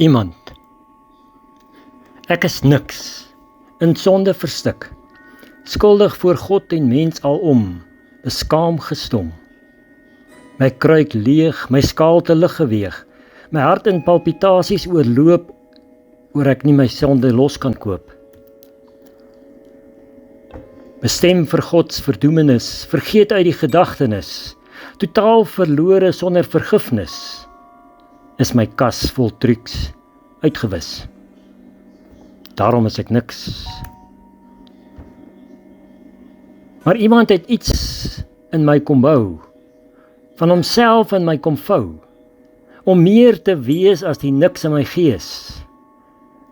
Iemand. Ek is niks, in sonde verstik, skuldig voor God en mens alom, beskaam gestom. My kruik leeg, my skaal te lig geweeg, my hart in palpitasies oorloop, oor ek nie my sonde los kan koop. Bestem vir Gods verdoemenis, vergeet uit die gedagtenis, totaal verlore sonder vergifnis, is my kas vol trucs uitgewis. Daarom is ek niks. Maar iemand het iets in my kom bou, van homself in my kom vou, om meer te wees as die niks in my gees.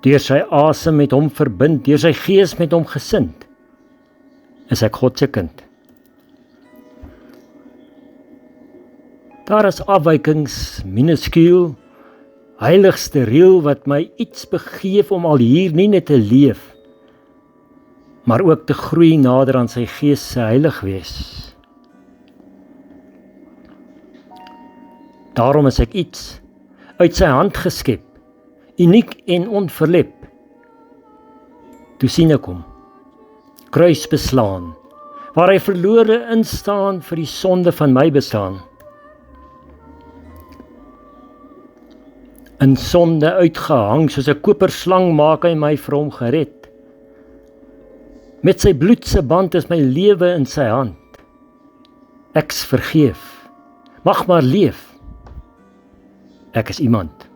Deur sy asem met hom verbind, deur sy gees met hom gesind, is ek God se kind. Daar is afwykings, minuskuul, heilig steriel, wat my iets begeef om al hier nie net te leef, maar ook te groei nader aan sy gees se heilig wees. Daarom is ek iets, uit sy hand geskep, uniek en onverlep. Toe sien ek hom, kruis beslaan, waar hy verlore instaan vir die sonde van my bestaan. In sonde uitgehang, soos 'n koperslang maak hy my vir hom gered. Met sy bloed se band is my lewe in sy hand. Ek's vergeef, mag maar leef. Ek is iemand.